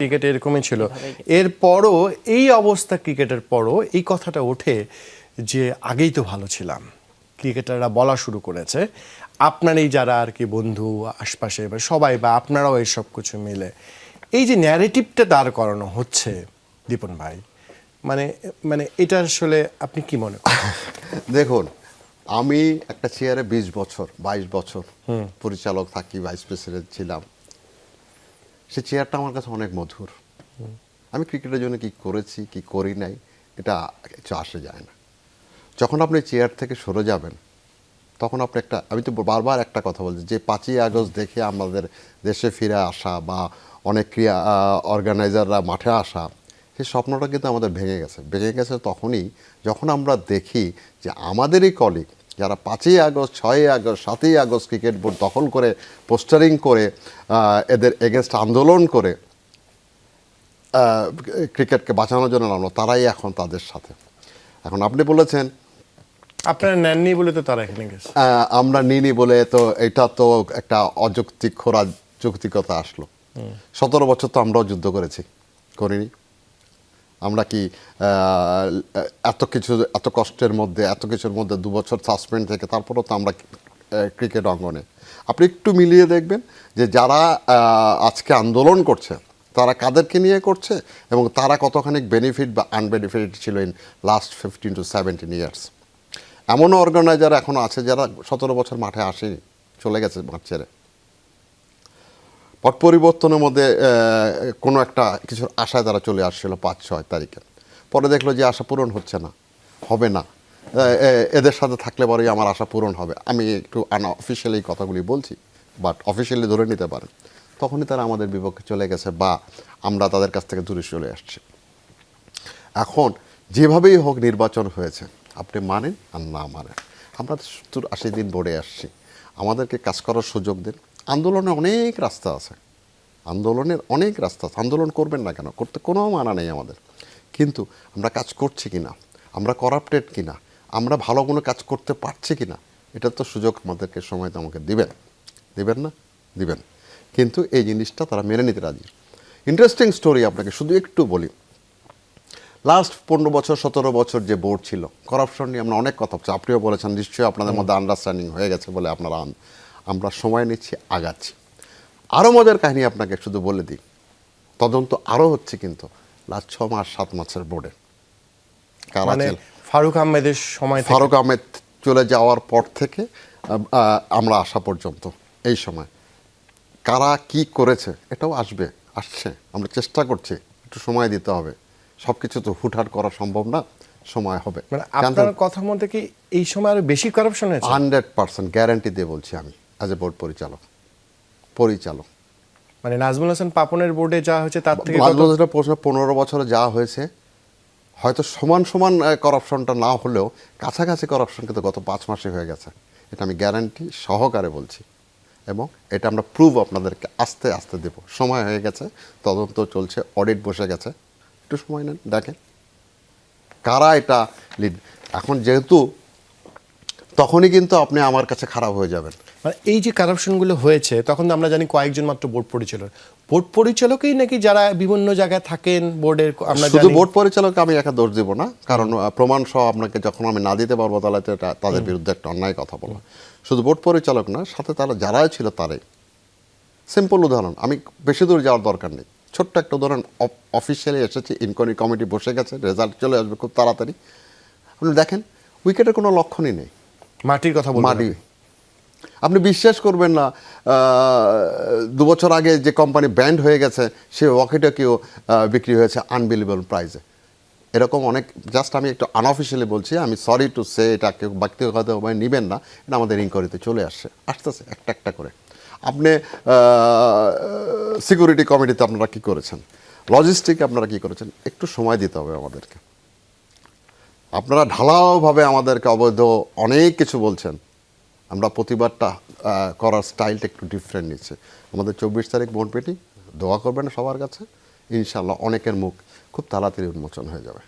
Cricket এরকমই ছিল। এরপরও এই অবস্থা ক্রিকেটের পরও এই কথাটা ওঠে যে আগেই তো ভালো ছিলাম, ক্রিকেটাররা বলা শুরু করেছে। আপনার এই যারা আর কি বন্ধু আশপাশে বা সবাই বা আপনারাও এই সব কিছু মিলে এই যে ন্যারেটিভটা দাঁড় করানো হচ্ছে দীপন ভাই, মানে মানে এটা আসলে আপনি কি মনে করেন? দেখুন, আমি একটা চেয়ারে 22 বছর পরিচালক থাকি, ভাইস প্রেসিডেন্ট ছিলাম। সে চেয়ারটা আমার কাছে অনেক মধুর। আমি ক্রিকেটের জন্য কি করেছি কি করি নাই এটা কিছু আসে যায় না। যখন আপনি চেয়ার থেকে সরে যাবেন তখন আপনি আমি তো বারবার একটা কথা বলছি যে 5ই আগস্ট দেখে আমাদের দেশে ফিরে আসা বা অনেক ক্রিয়া অর্গানাইজাররা মাঠে আসা, সেই স্বপ্নটা কিন্তু আমাদের ভেঙে গেছে তখনই যখন আমরা দেখি যে আমাদেরই কলিগ যারা 5ই আগস্ট 6ই আগস্ট 7ই আগস্ট ক্রিকেট বোর্ড দখল করে পোস্টারিং করে এদের এগেনস্ট আন্দোলন করে ক্রিকেটকে বাঁচানোর জন্য নামলো, তারাই এখন তাদের সাথে। এখন আপনি বলেছেন আপনারা নেননি বলে তো তারা এখানে গেছে। আমরা নিনি বলে তো এটা তো একটা অযৌক্তিক যৌক্তিকতা আসলো। 17 বছর তো আমরাও যুদ্ধ করিনি? আমরা কি এত কষ্টের মধ্যে এত কিছুর মধ্যে 2 বছর সাসপেন্ড থেকে তারপরেও তো আমরা ক্রিকেট অঙ্গনে, আপনি একটু মিলিয়ে দেখবেন যে যারা আজকে আন্দোলন করছে তারা কাদেরকে নিয়ে করছে এবং তারা কতখানি বেনিফিট বা আনবেনিফিট ছিল ইন লাস্ট 15 to 17 ইয়ার্স। এমনও অর্গানাইজার এখনও আছে যারা 17 বছর মাঠে আসেনি, চলে গেছে মাঠ ছেড়ে। পট পরিবর্তনের মধ্যে কোনো একটা কিছুর আশায় তারা চলে আসছিল 5-6 তারিখে, পরে দেখলো যে আশা পূরণ হচ্ছে না, হবে না, এদের সাথে থাকলে পরেই আমার আশা পূরণ হবে। আমি একটু আনঅফিসিয়ালি এই কথাগুলি বলছি, বাট অফিসিয়ালি ধরে নিতে পারেন। তখনই তারা আমাদের বিপক্ষে চলে গেছে বা আমরা তাদের কাছ থেকে দূরে চলে আসছি। এখন যেভাবেই হোক নির্বাচন হয়েছে, আপনি মানেন আর না মানেন, আমরা 70-80 দিন বোর্ডে আসছি, আমাদেরকে কাজ করার সুযোগ দিন। আন্দোলনের অনেক রাস্তা আছে, আন্দোলন করবেন না কেন, করতে কোনো মানা নেই আমাদের। কিন্তু আমরা কাজ করছি কিনা, আমরা করাপ্টেড কিনা, আমরা ভালো কোনো কাজ করতে পারছি কিনা, এটার তো সুযোগ আমাদেরকে সময় তো আমাকে দিবেন না? দিবেন। কিন্তু এই জিনিসটা তারা মেনে নিতে রাজি। ইন্টারেস্টিং স্টোরি আপনাকে শুধু একটু বলি। লাস্ট 15 বছর 17 বছর যে বোর্ড ছিল, করাপশন নিয়ে আমরা অনেক কথা বলছি, আপনিও বলেছেন, নিশ্চয়ই আপনাদের মধ্যে আন্ডারস্ট্যান্ডিং হয়ে গেছে বলে আমরা সময় নিচ্ছি, আগাচ্ছি। আরও মজার কাহিনী আপনাকে শুধু বলে দিই, তদন্ত আরও হচ্ছে কিন্তু লাস্ট 6 মাস 7 মাসের বোর্ডে। মানে ফারুক আহমেদ চলে যাওয়ার পর থেকে আমরা আসা পর্যন্ত এই সময় কারা কি করেছে এটাও আসছে। আমরা চেষ্টা করছি, একটু সময় দিতে হবে, সব কিছু তো হুটহাট করা সম্ভব না, সময় হবে। মানে আপনার কথার মধ্যে কি এই সময় আরো বেশি কারাপশন হয়েছে? 100% গ্যারান্টি দিয়ে বলছি আমি অ্যাজ এ বোর্ড পরিচালক। মানে নাজমুল হাসান পাপনের বোর্ডে যা হয়েছে তার থেকে 15 বছরে যা হয়েছে, হয়তো সমান করাপশনটা না হলেও কাছাকাছি করাপশন কিন্তু গত 5 মাসে হয়ে গেছে। এটা আমি গ্যারান্টি সহকারে বলছি এবং এটা আমরা প্রুভ আপনাদেরকে আস্তে আস্তে দেব। সময় হয়ে গেছে, তদন্ত চলছে, অডিট বসে গেছে, একটু সময় নেন, দেখেন কারা এটা লিড। এখন যেহেতু তখনই কিন্তু আপনি আমার কাছে খারাপ হয়ে যাবেন। মানে এই যে কারাপশনগুলো হয়েছে তখন তো আমরা জানি কয়েকজন মাত্র বোর্ড পরিচালকই নাকি যারা বিভিন্ন জায়গায় থাকেন বোর্ডের, আমরা শুধু বোর্ড পরিচালক আমি একা দোষ দিব না, কারণ প্রমাণ সহ আপনাকে যখন আমি না দিতে পারবো তাহলে তাদের বিরুদ্ধে একটা অন্যায় কথা বলা। শুধু বোর্ড পরিচালক না, সাথে তারা যারাই ছিল তারাই। সিম্পল উদাহরণ, আমি বেশি দূর যাওয়ার দরকার নেই, ছোট্ট একটা উদাহরণ। অফিসিয়ালি এসেছে, ইনকোয়ারি কমিটি বসে গেছে, রেজাল্ট চলে আসবে খুব তাড়াতাড়ি। আপনি দেখেন উইকেটের কোনো লক্ষণই নেই, মাটির কথা বলবেন, মাটি। আপনি বিশ্বাস করবেন না, 2 বছর আগে যে কোম্পানি ব্যান্ড হয়ে গেছে সে ওয়াকিটকিও বিক্রি হয়েছে আনবিলিভেবল প্রাইসে। এরকম অনেক, জাস্ট আমি একটু আনঅফিসিয়ালি বলছি, আমি সরি টু সে, এটা কেউ ব্যক্তিগতভাবে নেবেন না, এটা আমাদের ইনকোয়ারিতে চলে আসতেছে একটা একটা করে। আপনি সিকিউরিটি কমিটিতে আপনারা কী করেছেন, লজিস্টিকে আপনারা কী করেছেন, একটু সময় দিতে হবে আমাদেরকে। আপনারা ঢালাওভাবে আমাদেরকে অবৈধ অনেক কিছু বলছেন, আমরা প্রতিবাদটা করার স্টাইলটা একটু ডিফারেন্ট নিচ্ছে। আমাদের 24 তারিখ বোর্ড মিটিং, দোয়া করবেন সবার কাছে, ইনশাল্লাহ অনেকের মুখ খুব তাড়াতাড়ি উন্মোচন হয়ে যাবে।